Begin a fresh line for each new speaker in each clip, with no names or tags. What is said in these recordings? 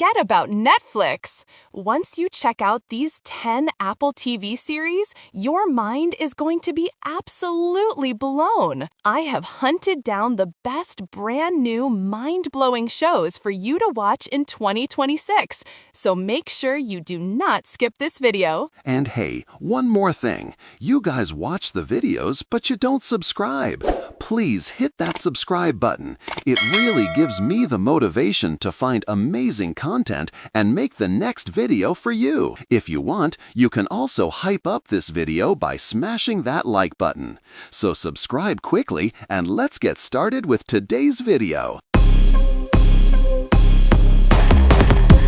forget about Netflix. Once you check out these 10 Apple TV series, your mind is going to be absolutely blown. I have hunted down the best brand new mind-blowing shows for you to watch in 2026, so make sure you do not skip this video.
And hey, one more thing. You guys watch the videos, but you don't subscribe. Please hit that subscribe button. It really gives me the motivation to find amazing content and make the next video for you. If you want, you can also hype up this video by smashing that like button. So subscribe quickly and let's get started with today's video.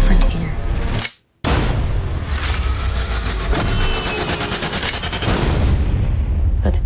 Friends here. But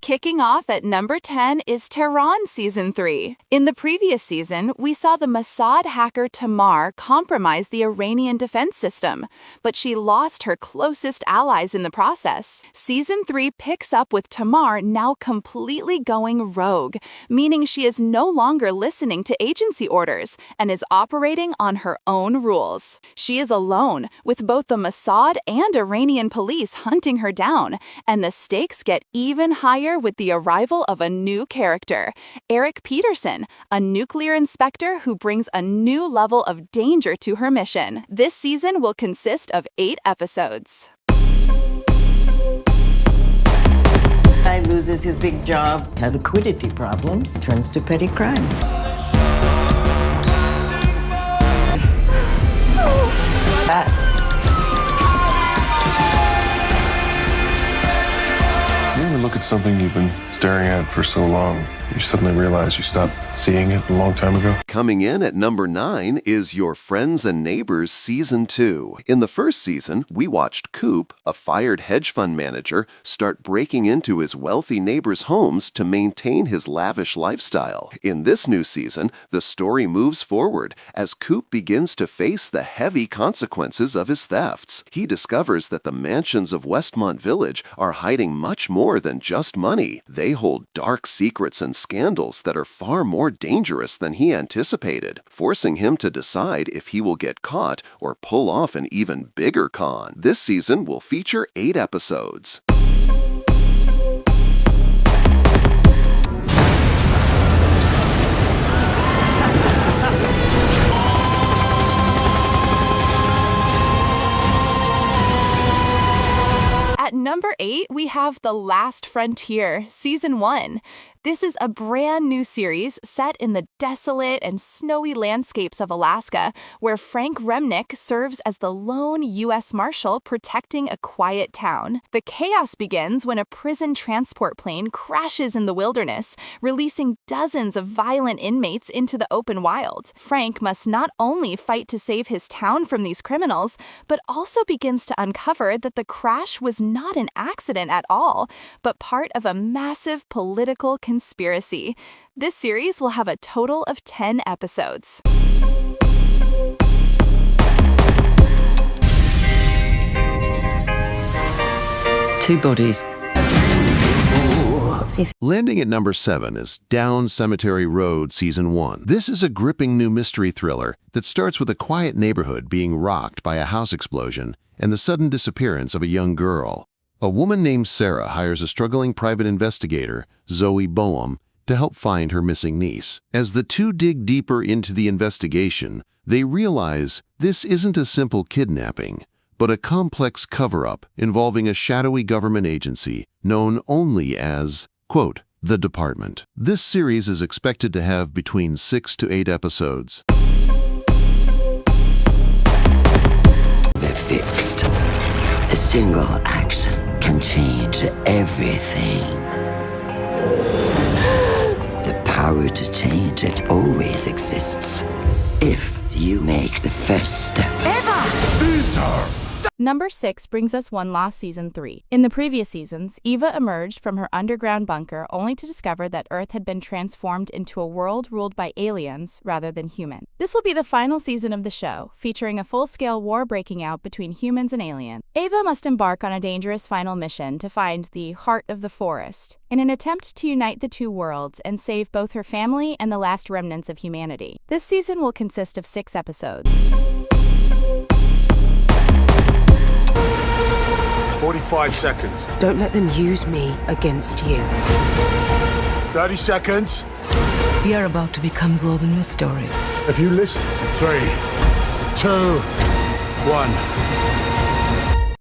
Kicking off at number 10 is Tehran Season 3. In the previous season, we saw the Mossad hacker Tamar compromise the Iranian defense system, but she lost her closest allies in the process. Season 3 picks up with Tamar now completely going rogue, meaning she is no longer listening to agency orders and is operating on her own rules. She is alone, with both the Mossad and Iranian police hunting her down, and the stakes get even higher with the arrival of a new character, Eric Peterson, a nuclear inspector who brings a new level of danger to her mission. This season will consist of 8 episodes.
Guy loses his big job, has liquidity problems, turns to petty crime.
You ever look at something you've been staring at for so long, you suddenly realize you stopped seeing it a long time ago?
Coming in at number 9 is Your Friends and Neighbors Season 2. In the first season, we watched Coop, a fired hedge fund manager, start breaking into his wealthy neighbors' homes to maintain his lavish lifestyle. In this new season, the story moves forward as Coop begins to face the heavy consequences of his thefts. He discovers that the mansions of Westmont Village are hiding much more than just money. They hold dark secrets and scandals that are far more dangerous than he anticipated, forcing him to decide if he will get caught or pull off an even bigger con. This season will feature 8 episodes.
At number 8, we have The Last Frontier, Season 1. This is a brand new series set in the desolate and snowy landscapes of Alaska, where Frank Remnick serves as the lone U.S. Marshal protecting a quiet town. The chaos begins when a prison transport plane crashes in the wilderness, releasing dozens of violent inmates into the open wild. Frank must not only fight to save his town from these criminals, but also begins to uncover that the crash was not an accident at all, but part of a massive political conspiracy. This series will have a total of 10 episodes.
Two bodies.
Landing at number 7 is Down Cemetery Road Season 1. This is a gripping new mystery thriller that starts with a quiet neighborhood being rocked by a house explosion and the sudden disappearance of a young girl. A woman named Sarah hires a struggling private investigator, Zoe Boehm, to help find her missing niece. As the two dig deeper into the investigation, they realize this isn't a simple kidnapping, but a complex cover-up involving a shadowy government agency known only as, quote, the Department. This series is expected to have between 6 to 8 episodes.
They're fixed. A single action can change everything. The power to change it always exists if you make the first step.
Eva!
Caesar!
Number 6 brings us WondLa Season 3. In the previous seasons, Eva emerged from her underground bunker only to discover that Earth had been transformed into a world ruled by aliens rather than humans. This will be the final season of the show, featuring a full-scale war breaking out between humans and aliens. Eva must embark on a dangerous final mission to find the Heart of the Forest, in an attempt to unite the two worlds and save both her family and the last remnants of humanity. This season will consist of 6 episodes.
45 seconds.
Don't let them use me against you.
30 seconds.
We are about to become a global news story.
If you listen. 3, 2, 1.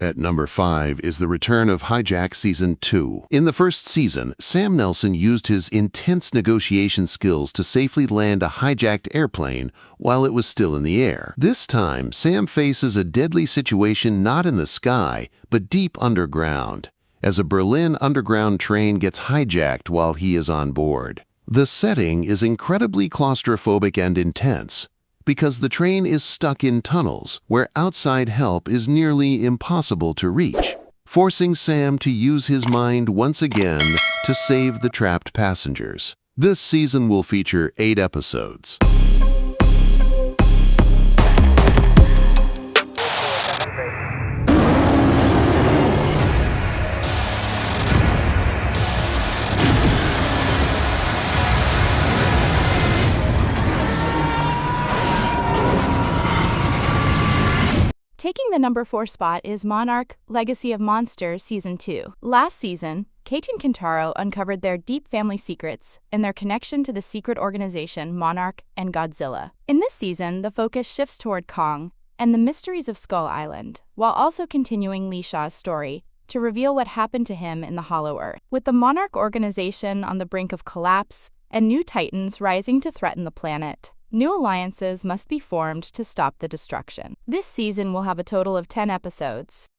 At number 5 is the return of Hijack Season 2. In the first season, Sam Nelson used his intense negotiation skills to safely land a hijacked airplane while it was still in the air. This time, Sam faces a deadly situation not in the sky, but deep underground, as a Berlin underground train gets hijacked while he is on board. The setting is incredibly claustrophobic and intense, because the train is stuck in tunnels where outside help is nearly impossible to reach, forcing Sam to use his mind once again to save the trapped passengers. This season will feature 8 episodes.
Taking the number 4 spot is Monarch, Legacy of Monsters Season 2. Last season, Kate and Kentaro uncovered their deep family secrets and their connection to the secret organization Monarch and Godzilla. In this season, the focus shifts toward Kong and the mysteries of Skull Island, while also continuing Lee Shaw's story to reveal what happened to him in the Hollow Earth. With the Monarch organization on the brink of collapse and new titans rising to threaten the planet, new alliances must be formed to stop the destruction. This season will have a total of 10 episodes.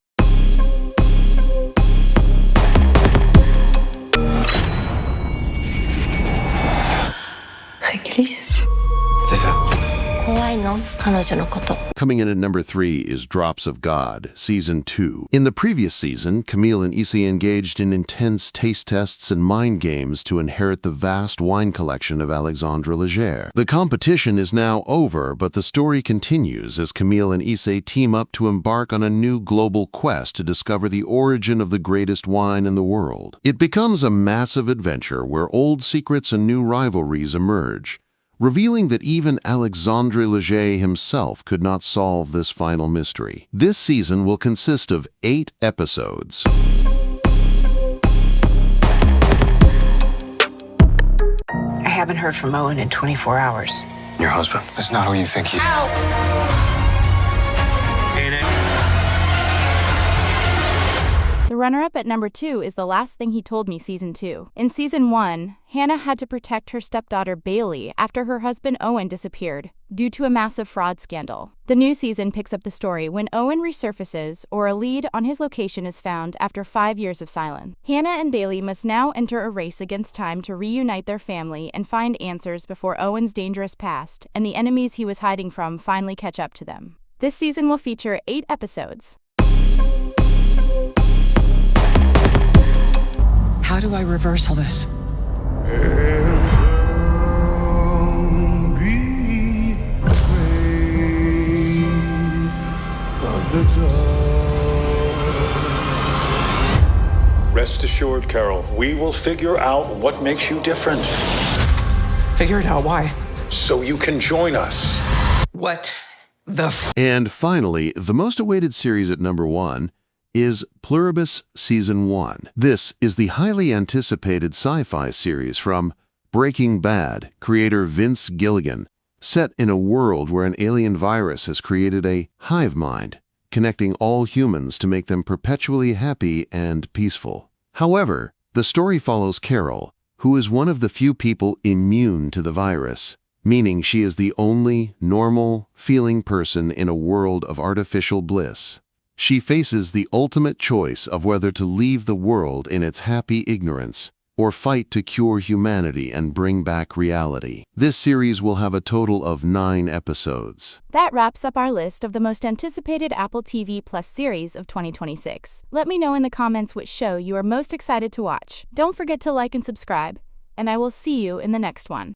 Coming in at number 3 is Drops of God, Season 2. In the previous season, Camille and Issei engaged in intense taste tests and mind games to inherit the vast wine collection of Alexandre Leger. The competition is now over, but the story continues as Camille and Issei team up to embark on a new global quest to discover the origin of the greatest wine in the world. It becomes a massive adventure where old secrets and new rivalries emerge, revealing that even Alexandre Leger himself could not solve this final mystery. This season will consist of 8 episodes.
I haven't heard from Owen in 24 hours.
Your husband is not who you think he is.
The runner-up at number 2 is The Last Thing He Told Me Season 2. In Season 1, Hannah had to protect her stepdaughter Bailey after her husband Owen disappeared due to a massive fraud scandal. The new season picks up the story when Owen resurfaces or a lead on his location is found after 5 years of silence. Hannah and Bailey must now enter a race against time to reunite their family and find answers before Owen's dangerous past and the enemies he was hiding from finally catch up to them. This season will feature 8 episodes.
How do I reverse all this?
Rest assured, Carol, we will figure out what makes you different
Figure it out. Why?
so you can join us.
What the
And finally, the most awaited series at number 1 is Pluribus Season 1. This is the highly anticipated sci-fi series from Breaking Bad creator Vince Gilligan, set in a world where an alien virus has created a hive mind, connecting all humans to make them perpetually happy and peaceful. However, the story follows Carol, who is one of the few people immune to the virus, meaning she is the only normal, feeling person in a world of artificial bliss. She faces the ultimate choice of whether to leave the world in its happy ignorance or fight to cure humanity and bring back reality. This series will have a total of 9 episodes.
That wraps up our list of the most anticipated Apple TV Plus series of 2026. Let me know in the comments which show you are most excited to watch. Don't forget to like and subscribe, and I will see you in the next one.